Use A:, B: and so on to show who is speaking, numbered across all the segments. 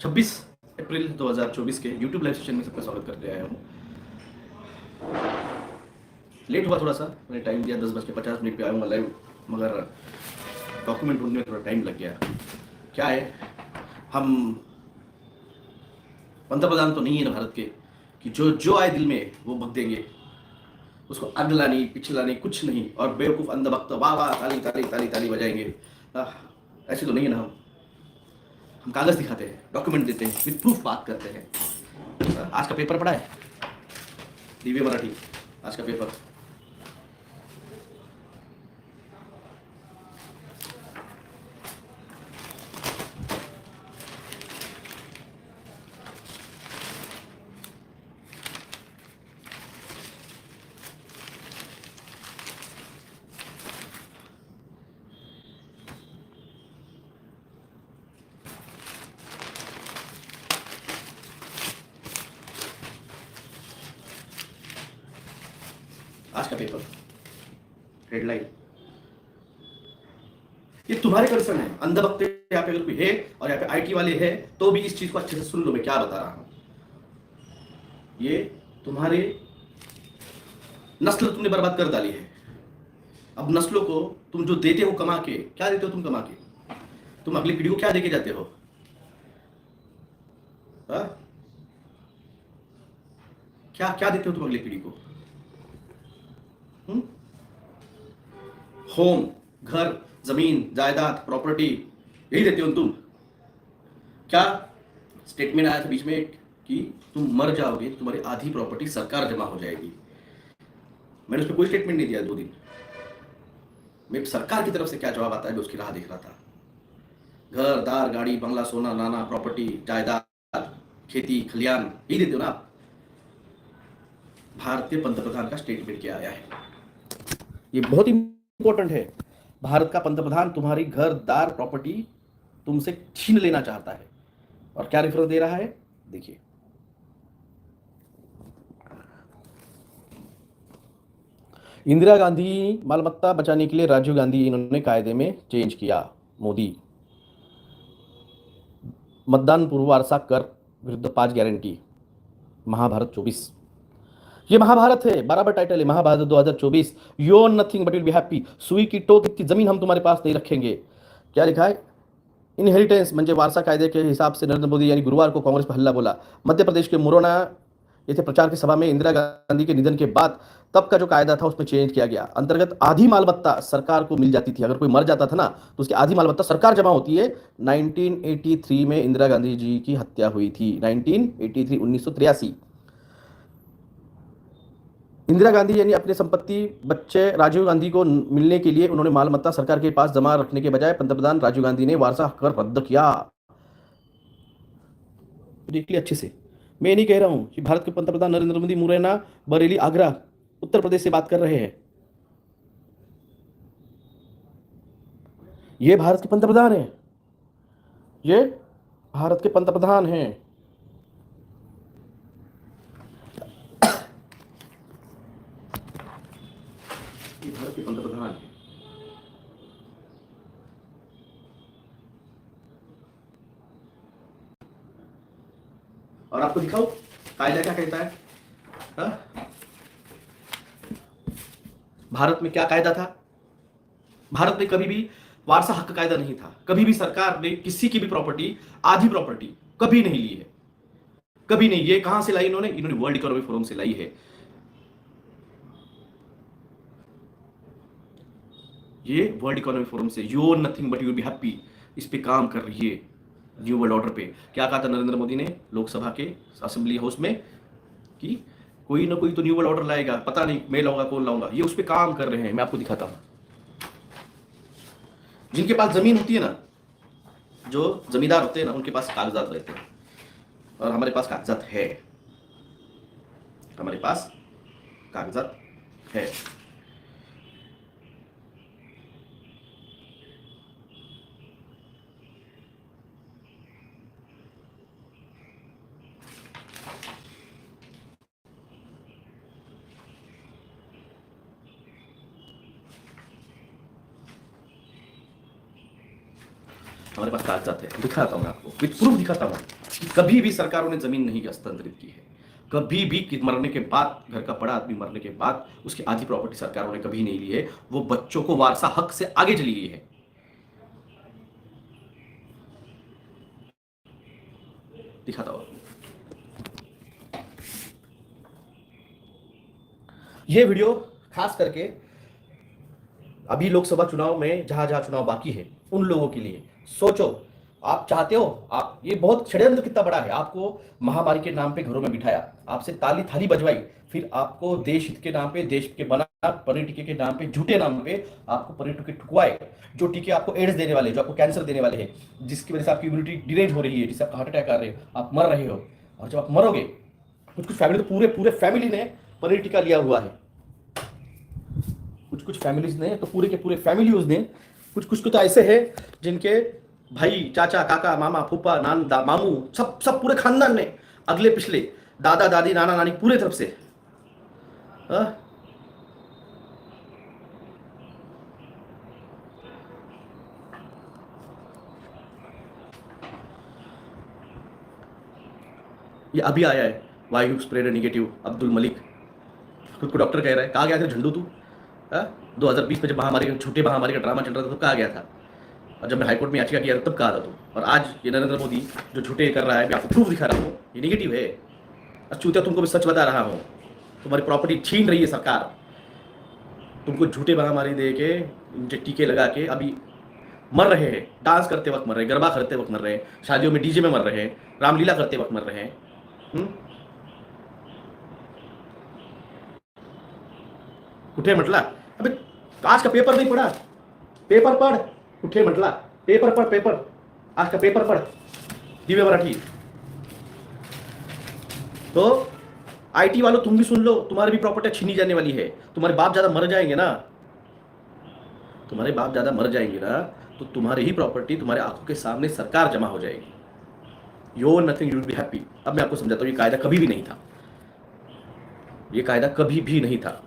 A: 26 अप्रैल 2024 के YouTube live session में सबका स्वागत करते आया हूँ। लेट हुआ थोड़ा सा, मैंने टाइम दिया 10:50 पे आऊँगा लाइव, मगर डॉक्यूमेंट ढूंढने में थोड़ा टाइम लग गया। क्या है, हम पंतप्रधान तो नहीं है ना भारत के कि जो आए दिल में वो बक देंगे, उसको अगला नहीं पिछला नहीं कुछ नहीं, और बेवकूफ़ अंधभक्त वाह वाह ताली ताली ताली ताली बजाएंगे। ऐसे तो नहीं है ना। हम कागज़ दिखाते हैं, डॉक्यूमेंट देते हैं, विद प्रूफ बात करते हैं। आज का पेपर पढ़ा है, दिव्य मराठी, आज का पेपर। आज का पेपर हेडलाइन, ये तुम्हारे कंसर्न है। अंधभक्त यहाँ पे अगर कोई है और यहाँ पे आईटी वाले हैं तो भी इस चीज को अच्छे से सुन लो, मैं क्या बता रहा हूं। ये तुम्हारे नस्ल तुमने बर्बाद कर डाली है। अब नस्लों को तुम जो देते हो कमा के, क्या देते हो तुम कमा के? तुम अगली पीढ़ी को क्या देके जाते हो? हा? क्या क्या देते हो तुम अगली पीढ़ी को? होम, घर, जमीन, जायदाद, प्रॉपर्टी, यही देते हो तुम। क्या स्टेटमेंट आया था बीच में कि तुम मर जाओगे, तुम्हारी आधी प्रॉपर्टी सरकार जमा हो जाएगी। मैंने उस पर कोई स्टेटमेंट नहीं दिया 2 दिन। मैं सरकार की तरफ से क्या जवाब आता है, मैं उसकी राह देख रहा था। घर दार गाड़ी बंगला सोना नाना प्रॉपर्टी जायदाद खेती खलियान, यही देते हो ना आप। भारतीय पंतप्रधान का स्टेटमेंट क्या आया है, ये बहुत इंपॉर्टेंट है। भारत का पंतप्रधान तुम्हारी घर दार प्रॉपर्टी तुमसे छीन लेना चाहता है, और क्या रेफरेंस दे रहा है देखिए। इंदिरा गांधी मालमत्ता बचाने के लिए राजीव गांधी इन्होंने कायदे में चेंज किया। मोदी मतदान पूर्व वारसा कर विरुद्ध 5 गारंटी। महाभारत 24, ये महाभारत है, बराबर टाइटल है Mahabharat 2024। You own nothing but will be happy. सुई की टोक इतनी जमीन हम तुम्हारे पास नहीं रखेंगे। क्या लिखा है? इनहेरिटेंस म्हणजे वारसा कायदे के हिसाब से नरेंद्र मोदी यानी गुरुवार को कांग्रेस पर हल्ला बोला। मध्य प्रदेश के मुरैना येथे प्रचार की सभा में इंदिरा गांधी के निधन के बाद तब का जो कायदा था उसमें चेंज किया गया। अंतर्गत आधी मालमत्ता सरकार को मिल जाती थी। अगर कोई मर जाता था ना तो उसकी आधी मालमत्ता सरकार जमा होती है। 1983 में इंदिरा गांधी जी की हत्या हुई थी। 1983, 1983। इंदिरा गांधी यानी अपनी संपत्ति बच्चे राजीव गांधी को मिलने के लिए उन्होंने मालमत्ता सरकार के पास जमा रखने के बजाय पंतप्रधान राजीव गांधी ने वारसा कर रद्द किया। देख लिया अच्छे से। मैं नहीं कह रहा हूं कि भारत के पंतप्रधान नरेंद्र मोदी मुरैना बरेली आगरा उत्तर प्रदेश से बात कर रहे हैं। ये भारत के पंतप्रधान हैं, ये भारत के पंतप्रधान हैं। ये भारत के पंतप्रधान हैं। और आपको दिखाओ कायदा क्या कहता है। हा? भारत में क्या कायदा था? भारत में कभी भी वारसा हक कायदा नहीं था। कभी भी सरकार ने किसी की भी प्रॉपर्टी, आधी प्रॉपर्टी कभी नहीं ली है, कभी नहीं। ये कहां से लाई इन्होंने वर्ल्ड इकोनॉमिक फोरम से लाई है। ये वर्ल्ड इकोनॉमिक फोरम से, you own nothing but you will be happy, इस पे काम कर रही है। न्यू वर्ल्ड ऑर्डर पे क्या कहा था नरेंद्र मोदी ने लोकसभा के असेंबली हाउस में कि कोई ना कोई तो न्यू वर्ल्ड ऑर्डर लाएगा, पता नहीं मैं लाऊंगा कौन लाऊंगा। ये उस पे काम कर रहे हैं। मैं आपको दिखाता हूं। जिनके पास जमीन होती है ना, जो जमींदार होते हैं ना, उनके पास कागजात रहते हैं, और हमारे पास कागजात है। हमारे पास कागजात है। हमारे पास कागजात है, दिखाता हूँ मैं आपको, विद प्रूफ दिखाता हूँ कि कभी भी सरकारों ने जमीन नहीं हस्तांतरित की है। कभी भी मरने के बाद, घर का बड़ा आदमी मरने के बाद उसकी आधी प्रॉपर्टी सरकारों ने कभी नहीं ली है। वो बच्चों को वारसा हक से आगे चली गई है। दिखाता हूँ। ये वीडियो खास करके अभी लोकसभा चुनाव में जहां जहां चुनाव बाकी है उन लोगों के लिए। सोचो, आप चाहते हो, आप, ये बहुत षड्यंत्र कितना बड़ा है। आपको महामारी के नाम पे घरों में बिठाया, आपसे ताली थाली बजवाई, फिर आपको देश हित के नाम पे, देश के बना पनीर टीके के नाम पे, झूठे नाम पे आपको पनीर टीके ठुकवाए। जो टीके आपको एड्स देने वाले, जो आपको कैंसर देने वाले हैं, जिसकी वजह से आपकी इम्यूनिटी डिरेज हो रही है, जिससे आपका हार्ट अटैक आ रहे हो, आप मर रहे हो। और जब आप मरोगे, कुछ कुछ फैमिली, तो पूरे पूरे फैमिली ने पनीर टीका लिया हुआ है। कुछ कुछ फैमिलीज ने तो पूरे के पूरे फैमिलीज ने, कुछ कुछ तो ऐसे हैं जिनके भाई, चाचा, काका, मामा, फूफा, नान, मामू, सब सब पूरे खानदान ने, अगले पिछले, दादा दादी, नाना नानी, पूरे तरफ से। ये अभी आया है, वायु स्प्रेड नेगेटिव, अब्दुल मलिक खुद को डॉक्टर कह रहा है। कहाँ गया था झंडू तू? 2020 में जब महामारी, छोटे महामारी का ड्रामा चल रहा था, तो कहाँ गया था? और जब मैं हाईकोर्ट में याचिका किया तब कहा था तू। और आज ये नरेंद्र मोदी जो झूठे कर रहा है, मैं आपको प्रूफ दिखा रहा हूँ, ये नेगेटिव है। अचूतिया, तुमको मैं सच बता रहा हूँ, तुम्हारी प्रॉपर्टी छीन रही है सरकार। तुमको झूठे महामारी दे के, टीके लगा के अभी मर रहे हैं। डांस करते वक्त मर रहे हैं, गरबा करते वक्त मर रहे हैं, शादियों में डीजे में मर रहे हैं, रामलीला करते वक्त मर रहे हैं। कुठे म्हटला? अबे आज का पेपर नहीं पढ़ा? पेपर पढ़, कुठे म्हटला? पेपर पढ़, पेपर, आज का पेपर पढ़, दिव्य मराठी। तो आईटी वालों, तुम भी सुन लो, तुम्हारी भी प्रॉपर्टी छीनी जाने वाली है। तुम्हारे बाप ज्यादा मर जाएंगे ना, तुम्हारे बाप ज्यादा मर जाएंगे ना, तो तुम्हारी ही प्रॉपर्टी तुम्हारे आंखों के सामने सरकार जमा हो जाएगी। You nothing, you will be happy. अब मैं आपको समझाता हूं, ये कायदा कभी भी नहीं था, ये कायदा कभी भी नहीं था।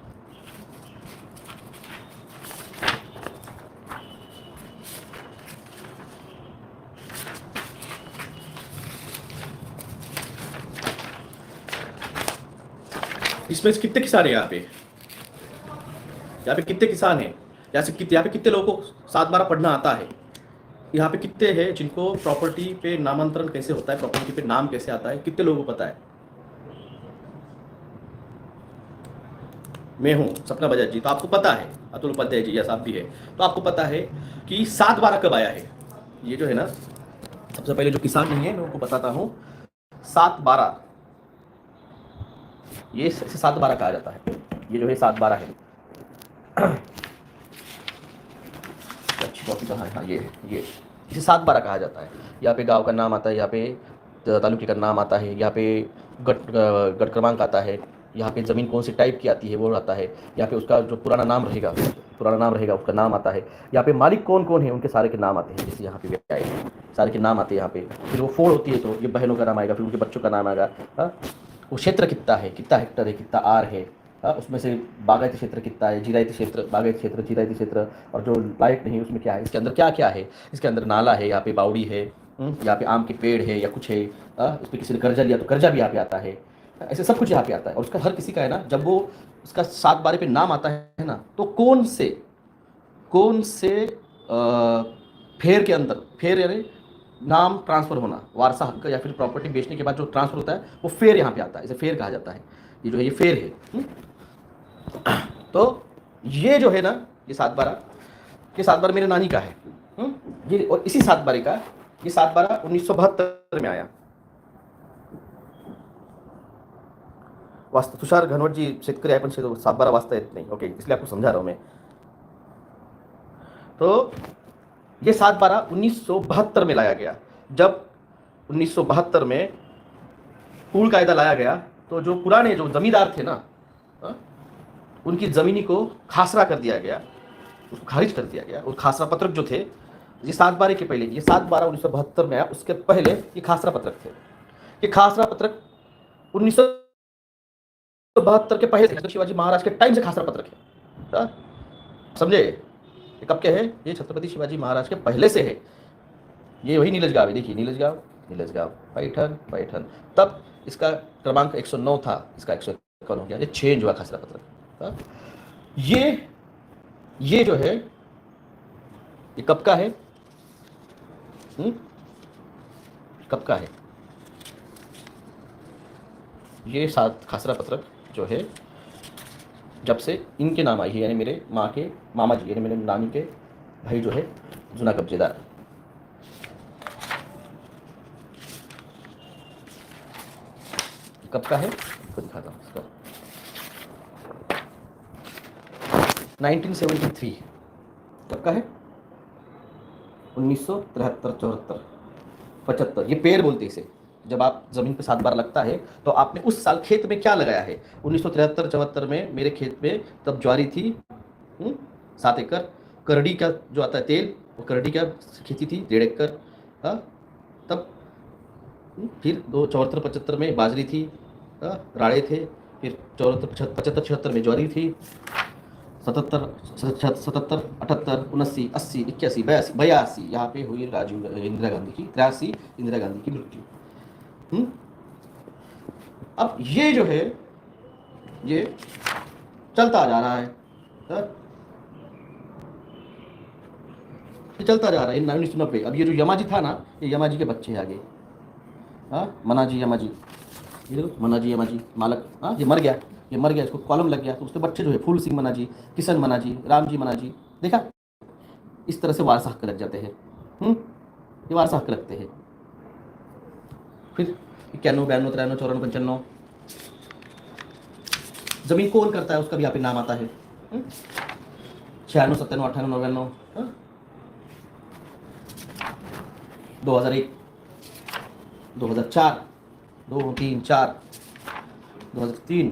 A: इसमें कितने किसान हैं यहाँ पे कितने किसान हैं? यहाँ पे कितने लोगों को 7-12 पढ़ना आता है? यहाँ पे कितने हैं जिनको प्रॉपर्टी पे नामांतरण कैसे होता है, प्रॉपर्टी पे नाम कैसे आता है, कितने लोगों को पता है? मैं हूँ सपना बजाज जी, तो आपको पता है, अतुल उपाध्याय जी, यस आप भी है, तो आपको पता है कि 7-12 कब आया है। ये जो है ना, सबसे पहले जो किसान नहीं है मैं उनको बताता हूँ। 7-12, ये 7-12 कहा जाता है। ये जो है 7-12 है। अच्छी कॉपी कहाँ है? हाँ, ये इसे 7-12 कहा जाता है। यहाँ पे गांव का नाम आता है, यहाँ पे तालुके का नाम आता है, यहाँ पे गट क्रमांक आता है, यहाँ पे ज़मीन कौन सी टाइप की आती है वो आता है, यहाँ पे उसका जो पुराना नाम रहेगा उसका नाम आता है, यहाँ पे मालिक कौन कौन है उनके सारे के नाम आते हैं। जैसे यहाँ पे आए सारे के नाम आते हैं यहाँ पे। फिर वो फोड़ होती है तो ये बहनों का नाम आएगा, फिर उनके बच्चों का नाम आएगा। वो क्षेत्र कितना है, कितना हेक्टर है, कितना आर है, उसमें से बागायती क्षेत्र कितना है, जीरायती क्षेत्र, बागायती क्षेत्र, जीरायती क्षेत्र, और जो लायक नहीं उसमें क्या है, इसके अंदर क्या क्या है। इसके अंदर नाला है, यहाँ पे बावड़ी है, यहाँ पे आम के पेड़ है या कुछ है, इस पर किसी ने कर्जा लिया तो कर्जा भी यहाँ पे आता है। ऐसे सब कुछ यहाँ पे आता है। और उसका हर किसी का है ना, जब वो उसका 7-12 पे नाम आता है ना, तो कौन से फेर के अंदर, फेर यानी नाम ट्रांसफ़र होना, वारसा हक या फिर प्रॉपर्टी बेचने के बाद जो ट्रांसफ़र होता है वो फेर यहाँ पे आता है। इसे फेर कहा जाता है। ये जो है ये फेर है। तो ये जो है ना, ये 7-12 मेरे नानी का है। ये, और इसी 7-12 का, ये 7-12 1972 में आया। वाचता तुषार घनवट जी शेतकरी आहे पण 7-12 वाचता येत नाही। ओके, इसलिए आपको समझा रहा हूँ मैं। तो ये 7-12 1972 में लाया गया। जब 1972 में पूल कायदा लाया गया, तो जो पुराने जो जमींदार थे ना, उनकी ज़मीनी को खासरा कर दिया गया, उसको खारिज कर दिया गया। और खासरा पत्रक जो थे, ये 7-12 के पहले, ये 7-12 1972 में आया, उसके पहले ये खासरा पत्रक थे। ये खासरा पत्रक 1972 के पहले शिवाजी महाराज के टाइम से खासरा पत्रक है, समझे? ये कब के है? ये छत्रपति शिवाजी महाराज के पहले से है। ये वही नीलज गाँव है, देखिए नीलज गाँव पैठन पैठन। तब इसका क्रमांक 109 था, इसका 151 हो गया, ये चेंज हुआ खसरा पत्रक। हाँ? ये जो है ये कब का है? कब का है ये सात खासरा पत्रक जो है? जब से इनके नाम आई है, यानी मेरे माँ के मामा जी, यानी मेरे नानी के भाई जो है जुना कब्जेदार। कब का है आपको दिखाता हूँ इसका। 1973 कब का है? 1973 74 75। ये पेड़ बोलते हैं इसे। जब आप ज़मीन पे 7 बार लगता है तो आपने उस साल खेत में क्या लगाया है? 1973 74 में मेरे खेत में तब ज्वारी थी 7 एकड़, करडी का जो आता है तेल, वो करडी का खेती थी 1.5 एकड़। हाँ, तब फिर 74 75 में बाजरी थी, राड़े थे, फिर 74 75 76 में ज्वारी थी, 77 77 78 79 80 81 82 यहाँ पे हुई इंदिरा गांधी की 83 इंदिरा गांधी की मृत्यु। अब ये जो है ये चलता जा रहा है, ये चलता जा रहा है 1990। अब ये जो यमाजी था ना, ये यमाजी के बच्चे हैं आगे। हाँ, मनाजी यमाजी, ये देखो मनाजी यमाजी मालक। हाँ, ये मर गया, इसको कॉलम लग गया, तो उसके बच्चे जो है फूल सिंह मनाजी, किशन मनाजी, रामजी मनाजी। देखा, इस तरह से वारसा हक लग जाते हैं। ये वारसा हक लगते हैं। फिर 91 92 93 94 95 जमीन कौन करता है उसका भी यहाँ पे नाम आता है। 96 97 98 99 2001 2004 2 3 4 2003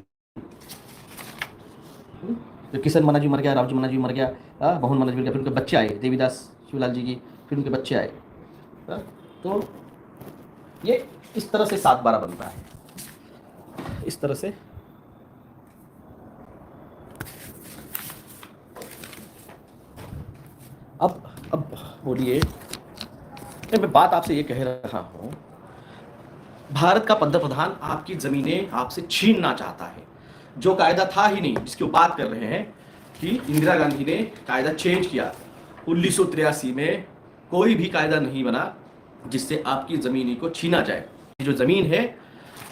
A: फिर किशन मनाजी मर गया, रामजी मनाजी मर गया, मोहन मनाजी मर गया, फिर उनके बच्चे आए, देवीदास शिवलाल जी की, फिर उनके बच्चे आए। तो ये इस तरह से 7 12 बनता है, इस तरह से। अब बोलिए, मैं बात आपसे ये कह रहा हूं, भारत का पंतप्रधान आपकी जमीनें आपसे छीनना चाहता है, जो कायदा था ही नहीं, जिसकी बात कर रहे हैं कि इंदिरा गांधी ने कायदा चेंज किया। 1983 में कोई भी कायदा नहीं बना जिससे आपकी ज़मीन को छीना जाए। ये जो ज़मीन है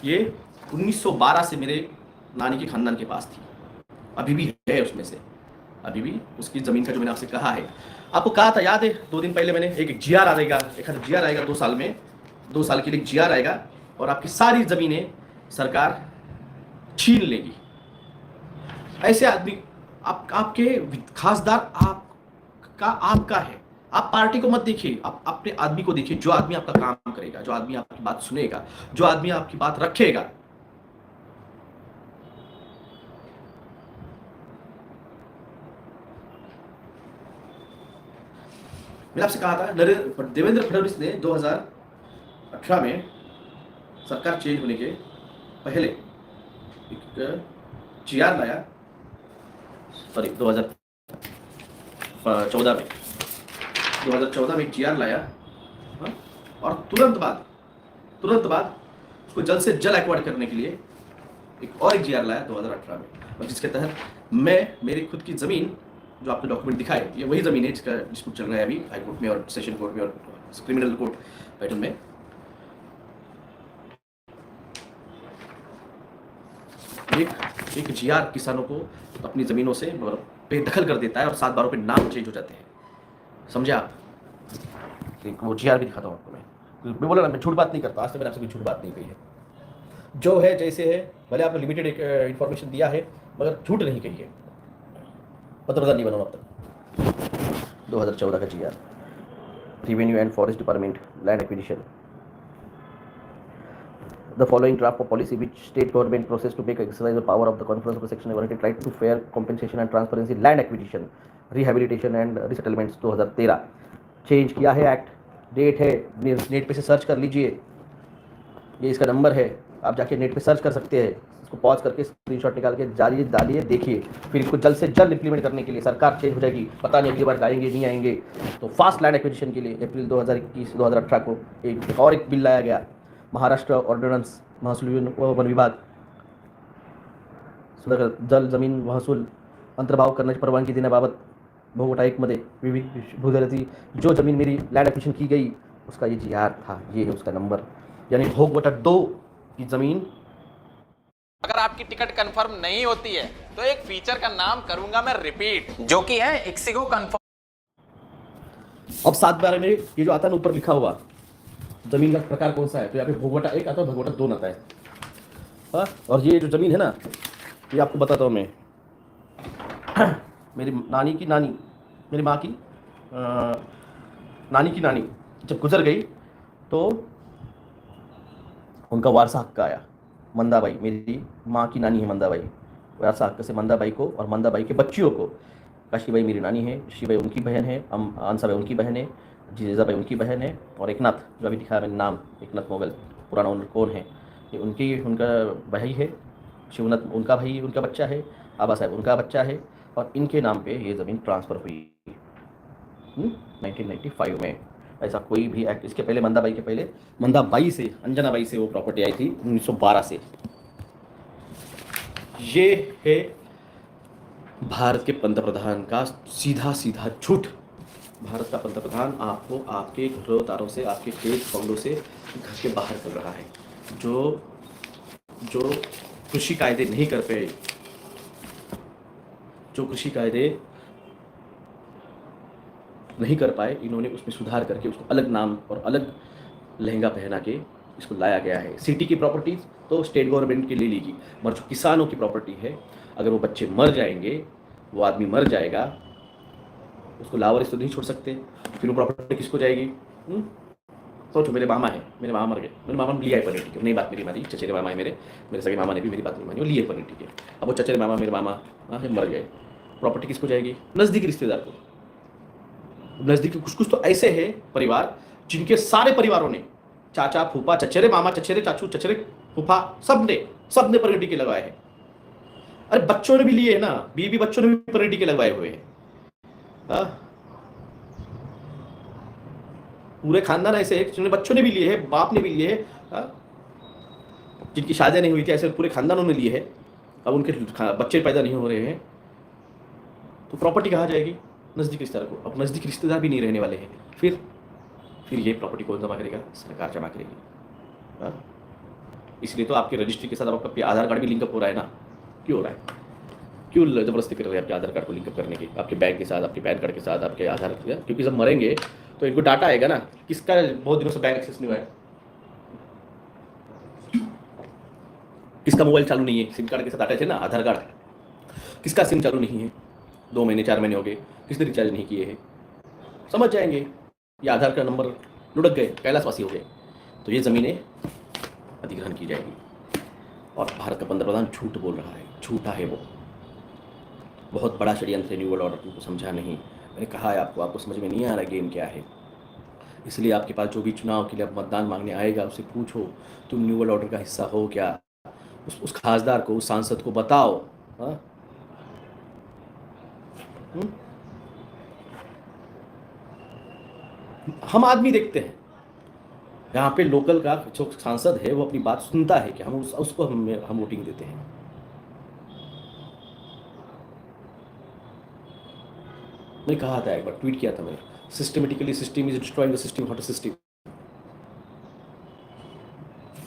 A: ये 1912 से मेरे नानी के खानदान के पास थी, अभी भी है उसमें से, अभी भी उसकी ज़मीन का जो मैंने आपसे कहा है। आपको कहा था, याद है 2 दिन पहले मैंने एक जीआर आएगा, एक जीआर आएगा 2 साल में, 2 साल के लिए जीआर आएगा और आपकी सारी ज़मीनें सरकार छीन लेगी। ऐसे आदमी आपके खासदार आपका है। आप पार्टी को मत देखिए, आप अपने आदमी को देखिए, जो आदमी आपका काम करेगा, जो आदमी आपकी बात सुनेगा, जो आदमी आपकी बात रखेगा। मैंने आपसे कहा था देवेंद्र फडणवीस ने 2018 में सरकार चेंज होने के पहले एक जीआर लाया, सॉरी 2014 में एक जीआर लाया, और तुरंत बाद उसको जल्द से जल्द एक्वायर्ड करने के लिए एक जीआर लाया 2018 में, और जिसके तहत मैं मेरी खुद की ज़मीन, जो आपको डॉक्यूमेंट दिखाए, ये वही ज़मीन है जिसका डिस्प्यूट चल रहा है अभी हाई कोर्ट में और सेशन कोर्ट में और क्रिमिनल कोर्ट पैटर्न में। एक जीआर किसानों को अपनी ज़मीनों से बेदखल कर देता है और 7 बारों पे नाम चेंज हो जाते हैं, समझे आप? वो जीआर भी दिखाता हूँ आपको। मैं बोला ना, मैं झूठ बात नहीं करता, आज तक मैंने आपसे कोई झूठ बात नहीं कही है। जो है जैसे है, भले आपने लिमिटेड इन्फॉर्मेशन दिया है मगर झूठ नहीं कही है। पंतप्रधान नहीं बना अब तक। 2014 का GR, revenue and forest department, land acquisition. The following draft of policy which state government process to make exercise the power of the conference of the section guaranteed right to fair compensation and transparency land acquisition, rehabilitation and resettlements 2013 change किया है act. Date है, net पे से search कर लीजिए, ये इसका number है, आप जाके नेट पे सर्च कर सकते हैं, इसको इसको पॉज करके स्क्रीनशॉट निकाल के डालिए डालिए, देखिए। फिर इसको जल्द से जल्द इंप्लीमेंट करने के लिए सरकार चेंज हो जाएगी, पता नहीं अगली बार आएंगे नहीं आएंगे। तो फास्ट लैंड एक्विजिशन के लिए अप्रैल 2021-2018 को एक बिल लाया गया, महाराष्ट्र ऑर्डिनेंस महसूल वन विभाग जल जमीन महसूल अंतर्भाव करण्याची परवानगी देण्याबाबत भोगवटा एक मध्ये विविध भूदराची जो जमीन मेरी लैंड एक्विजिशन की गई उसका ये GR था, ये है उसका नंबर। यानी भोगवटा 2 की जमीन।
B: अगर आपकी टिकट कंफर्म नहीं होती है तो एक फीचर का नाम करूंगा मैं रिपीट, जो कि है इक्सिगो कंफर्म।
A: अब 7 बार में ये जो आता है ना ऊपर लिखा हुआ जमीन का प्रकार कौन सा है, तो यहाँ पे भोगवटा 1 आता है, भोगवटा 2 आता है। हाँ, और ये जो जमीन है ना, ये आपको बताता हूँ मैं। मेरी नानी की नानी, मेरी माँ की नानी की नानी जब गुजर गई तो उनका वारसा हक आया। मंदाबाई, मेरी माँ की नानी है मंदाबाई, वारसा हक से मंदाबाई को और मंदाबाई के बच्चियों को, काशीबाई मेरी नानी है, ऋषिबाई उनकी बहन है, आंसाबाई उनकी बहन है, जीजाबाई उनकी बहन है, और एकनाथ जो अभी दिखाया मैंने नाम, एकनाथ मोगल पुराना ओनर कौन है, ये उनका भाई है। शिवनाथ उनका भाई, उनका बच्चा है। आबा साहब उनका बच्चा है, और इनके नाम पे ये ज़मीन ट्रांसफ़र हुई 1995 में। ऐसा कोई भी एक्ट, इसके पहले मंदाबाई के पहले मंदाबाई से, अंजनाबाई से वो प्रॉपर्टी आई थी 1912 से। ये है भारत के पंतप्रधान का सीधा सीधा झूठ। भारत का पंतप्रधान आपको आपके घरों तारों से, आपके खेत बंगलों से घर के बाहर कर रहा है। जो कृषि कायदे नहीं कर पाए, जो कृषि कायदे नहीं कर पाए, इन्होंने उसमें सुधार करके उसको अलग नाम और अलग लहंगा पहना के इसको लाया गया है। सिटी की प्रॉपर्टीज तो स्टेट गवर्नमेंट के ले लेगी, मगर जो किसानों की प्रॉपर्टी है, अगर वो बच्चे मर जाएंगे, वो आदमी मर जाएगा, उसको लावारिस तो नहीं छोड़ सकते, फिर वो प्रॉपर्टी किसको जाएगी? सोचो, मेरे मामा है, मेरे मामा मर गए, मेरे मामा ने लिया है पनीर, नहीं बात मेरी मानी, चचेरे मामा है मेरे सगे मामा ने भी मेरी बात नहीं मानी, वो लिए पनीर, ठीक है। अब वो चचेरे मामा, मेरे मामा मर गए, प्रॉपर्टी किसको जाएगी? नज़दीकी रिश्तेदार को। नज़दीकी कुछ तो ऐसे हैं परिवार जिनके सारे परिवारों ने, चाचा फूफा, चचेरे मामा, चचेरे चाचू, चचेरे फूफा, सब ने पनीर टीके लगवाए हैं। अरे बच्चों ने भी लिए है ना, बीवी बच्चों ने भी पनीर टीके लगवाए हुए हैं। पूरे खानदान ऐसे है जिन्होंने, बच्चों ने भी लिए है, बाप ने भी लिए है, जिनकी शादी नहीं हुई थी, ऐसे पूरे खानदानों ने लिए है। अब उनके बच्चे पैदा नहीं हो रहे हैं, तो प्रॉपर्टी कहाँ जाएगी? नज़दीकी रिश्तेदार को। अब नज़दीकी रिश्तेदार भी नहीं रहने वाले हैं, फिर ये प्रॉपर्टी कौन जमा करेगा? सरकार जमा करेगी। इसलिए तो आपके रजिस्ट्री के साथ आपका आधार कार्ड भी लिंकअप हो रहा है ना। क्यों हो रहा है? क्यों ज़बरदस्ती कर रहे हैं आपके आधार कार्ड को लिंकअप करने की, आपके बैंक के साथ, आपके पैन कार्ड के साथ, आपके आधार के साथ? क्योंकि जब मरेंगे तो इनको डाटा आएगा ना, किसका बहुत दिनों से बैंक एक्सेस नहीं हुआ है, किसका मोबाइल चालू नहीं है, सिम कार्ड के साथ अटैच है ना आधार कार्ड, किसका सिम चालू नहीं है, 2 महीने 4 महीने हो गए, किसने रिचार्ज नहीं किए हैं, समझ जाएंगे ये आधार का नंबर लुढ़क गए, कैलाशवासी हो गए, तो ये ज़मीनें अधिग्रहण की जाएगी। और भारत का पंतप्रधान झूठ बोल रहा है, झूठा है वो, बहुत बड़ा षड्यंत्र है न्यू वर्ल्ड ऑर्डर, तुमको समझा नहीं। मैंने कहा है आपको समझ में नहीं आ रहा गेम क्या है। इसलिए आपके पास जो भी चुनाव के लिए मतदान मांगने आएगा, उससे पूछो तुम न्यू वर्ल्ड ऑर्डर का हिस्सा हो क्या। उस खासदार को, उस सांसद को बताओ। हाँ, हम आदमी देखते हैं, यहाँ पे लोकल का जो सांसद है वो अपनी बात सुनता है कि हम उसको हम वोटिंग देते हैं। मैंने कहा था एक बार, ट्वीट किया था मैंने, systematically system is destroying the system, what a system.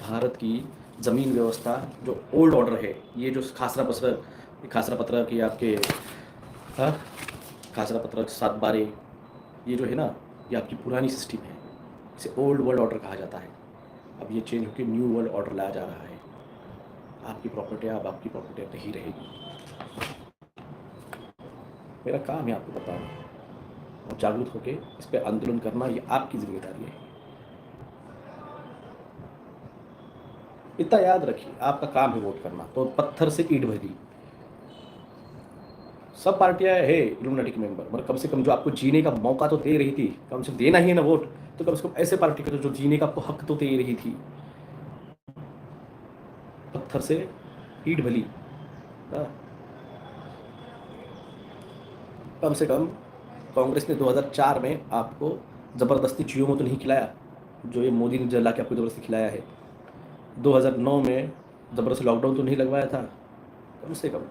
A: Bharat की ज़मीन व्यवस्था जो ओल्ड ऑर्डर है, ये जो खासरा पत्र की आपके खासरा पत्र 7/12, ये जो है ना, ये आपकी पुरानी सिस्टम है, इसे ओल्ड वर्ल्ड ऑर्डर कहा जाता है। अब ये चेंज होकर न्यू वर्ल्ड ऑर्डर लाया जा रहा है। आपकी प्रॉपर्टी अब आपकी प्रॉपर्टी नहीं रहेगी। मेरा काम है आपको बताना और जागरूक होकर इस पर आंदोलन करना, ये आपकी जिम्मेदारी है। इतना याद रखिए, आपका काम है वोट करना, तो पत्थर से ईंट भरी। सब पार्टियां है इल्यूमिनाटी के मेंबर, मगर कम से कम जो आपको जीने का मौका तो दे रही थी, कम से कम देना ही है ना वोट, तो कम से कम ऐसे पार्टी को जो जीने का आपको हक तो दे रही थी। पत्थर से ईट भली। हाँ, कम से कम कांग्रेस ने 2004 में आपको ज़बरदस्ती जियो में तो नहीं खिलाया जो ये मोदी ने जला के आपको ज़बरदस्ती खिलाया है। 2009 में ज़बरदस्ती लॉकडाउन तो नहीं लगवाया था। कम से कम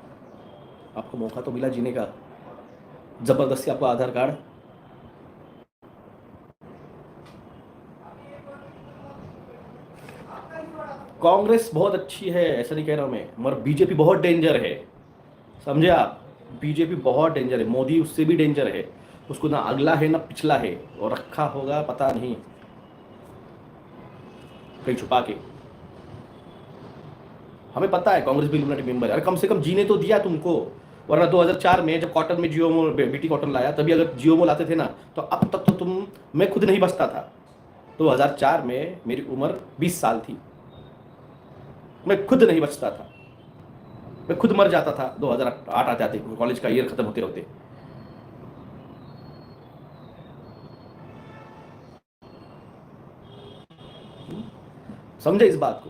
A: आपको मौका तो मिला जीने का। ज़बरदस्ती आपको आधार कार्ड, कांग्रेस बहुत अच्छी है ऐसा नहीं कह रहा हूँ मैं, मगर बीजेपी बहुत डेंजर है, समझे आप। बीजेपी बहुत डेंजर है, मोदी उससे भी डेंजर है। उसको ना अगला है ना पिछला है, और रखा होगा पता नहीं कहीं छुपा के। हमें पता है कांग्रेस भी इल्यूमिनाटी मेंबर है। अरे कम से कम जीने तो दिया तुमको, वरना 2004 में जब कॉटन में जियो मो बीटी कॉटन लाया तभी अगर जियो मो लाते थे ना तो अब तक तो मैं खुद नहीं बचता था। 2004 में मेरी उम्र 20 साल थी, मैं खुद नहीं बचता था, मैं खुद मर जाता था 2008 आ जाते कॉलेज का ईयर खत्म होते होते। समझे इस बात को।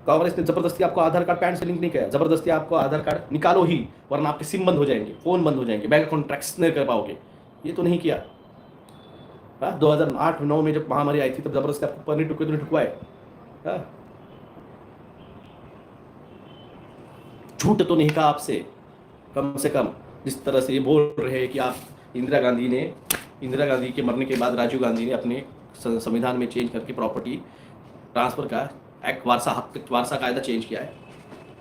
A: कांग्रेस ने जबरदस्ती आपको आधार कार्ड पैन से लिंक नहीं किया, जबरदस्ती आपको आधार कार्ड निकालो ही, वरना आपके सिम बंद हो जाएंगे, फोन बंद हो जाएंगे, बैंक अकाउंट ट्रैक्स नहीं कर पाओगे, ये तो नहीं किया। 2008-9 में जब महामारी आई थी तब जबरदस्ती आपको परमिट टुके तो ठुकवाए। झूठ तो नहीं कहा आपसे, कम से कम। जिस तरह से ये बोल रहे हैं कि आप इंदिरा गांधी के मरने के बाद राजीव गांधी ने अपने संविधान में चेंज करके प्रॉपर्टी ट्रांसफर का एक्ट वारसा कायदा चेंज किया है,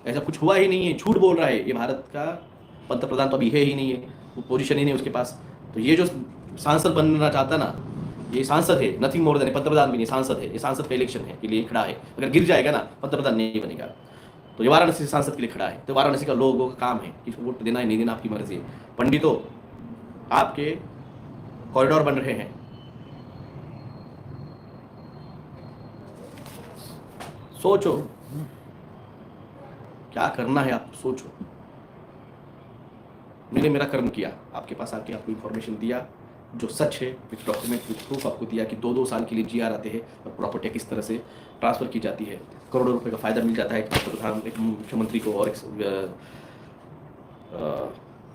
A: ऐसा कुछ हुआ ही नहीं है, झूठ बोल रहा है। ये भारत का पंत प्रधान तो अभी है ही नहीं है, वो पोजीशन ही नहीं उसके पास। तो ये जो सांसद बनना चाहता ना, ये सांसद है, नथिंग मोर देन, पंत प्रधान भी नहीं, सांसद है। ये सांसद का इलेक्शन है के लिए खड़ा है, अगर गिर जाएगा ना पंत प्रधान नहीं बनेगा। तो ये वाराणसी सांसद के लिए खड़ा है, तो वाराणसी का लोगों का काम है कि इसको वोट देना है नहीं देना आपकी मर्जी है। पंडितों, आपके कॉरिडोर बन रहे हैं, सोचो क्या करना है, आप सोचो। मैंने मेरा कर्म किया, आपके पास आके आपको इन्फॉर्मेशन दिया जो सच है, विथ डॉक्यूमेंट विथ प्रूफ आपको दिया कि 2-2 साल के लिए जीआर आते हैं और प्रॉपर्टी किस तरह से ट्रांसफ़र की जाती है, करोड़ों रुपए का फ़ायदा मिल जाता है प्रधान एक मुख्यमंत्री को और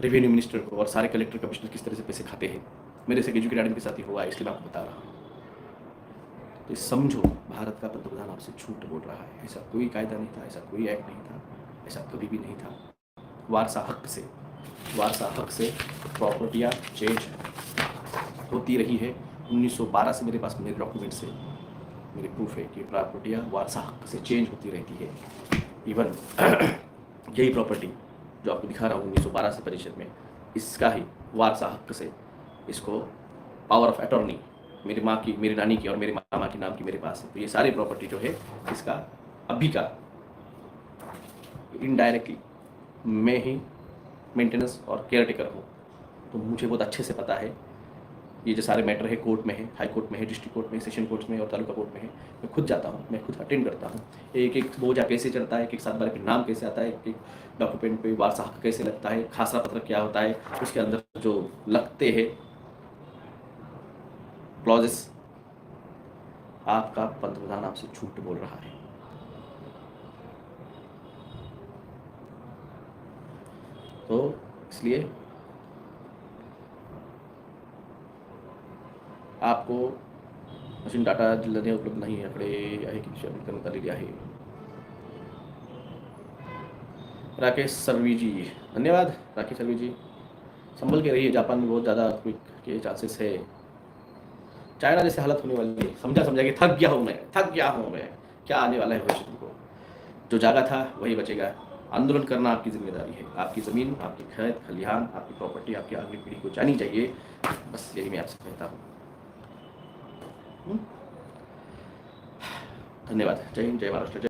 A: रेवेन्यू मिनिस्टर को, और सारे कलेक्टर कमिश्नर किस तरह से पैसे खाते हैं। मेरे से एजुकेटेड आदमी के साथ ही हुआ है, इसलिए मैं आपको बता रहा हूँ। तो समझो, भारत का पंतप्रधान आपसे झूठ बोल रहा है। ऐसा कोई कायदा नहीं था, ऐसा कोई एक्ट नहीं था, ऐसा कभी भी नहीं था। वारसा हक से प्रॉपर्टियाँ चेंज होती रही है 1912 से। मेरे पास मेरे डॉक्यूमेंट से मेरे प्रूफ है कि प्रॉपर्टियाँ वारसा हक से चेंज होती रहती है। इवन यही प्रॉपर्टी जो आपको दिखा रहा हूँ 1912 से परिषद में, इसका ही वारसा हक से इसको पावर ऑफ अटॉर्नी मेरी माँ की, मेरी नानी की और मेरे मामा के नाम की मेरे पास है। तो ये सारी प्रॉपर्टी जो है इसका अभी का इनडायरेक्टली मैं ही मेंटेनेंस और केयर टेकर हूँ। तो मुझे बहुत अच्छे से पता है ये जो सारे मैटर है, कोर्ट में है, हाई कोर्ट में है, डिस्ट्रिक्ट कोर्ट में, सेशन कोर्ट में और तालुका कोर्ट में है। मैं खुद जाता हूँ, मैं खुद अटेंड करता हूँ। एक एक बोझा कैसे चढ़ता है, एक सात बार पे नाम कैसे आता है, एक डॉक्यूमेंट पे वारसा हक कैसे लगता है, खासरा पत्र क्या होता है, उसके अंदर जो लगते हैं क्लॉजेस। आपका पंतप्रधान आपसे झूठ बोल रहा है। तो इसलिए आपको मशीन डाटा जिल्ह्याने उपलब्ध नाही याकडे आहे की विषय करण्यात आलेली आहे। राकेश सर्वी जी, धन्यवाद राकेश सर्वी जी। संभल के रहिए, जापान में बहुत ज़्यादा अर्थक्वेक के चांसेस है। चाइना जैसे हालत होने वाली है, समझा कि थक गया हूँ मैं, क्या आने वाला है भविष्य तुमको। जो जागा था वही बचेगा। आंदोलन करना आपकी जिम्मेदारी है। आपकी ज़मीन, आपकी खेत खलिहान, आपकी प्रॉपर्टी आपकी अगली पीढ़ी को जानी चाहिए। बस यही मैं आपसे कहता हूँ। धन्यवाद। जय हिंद, जय महाराष्ट्र, जय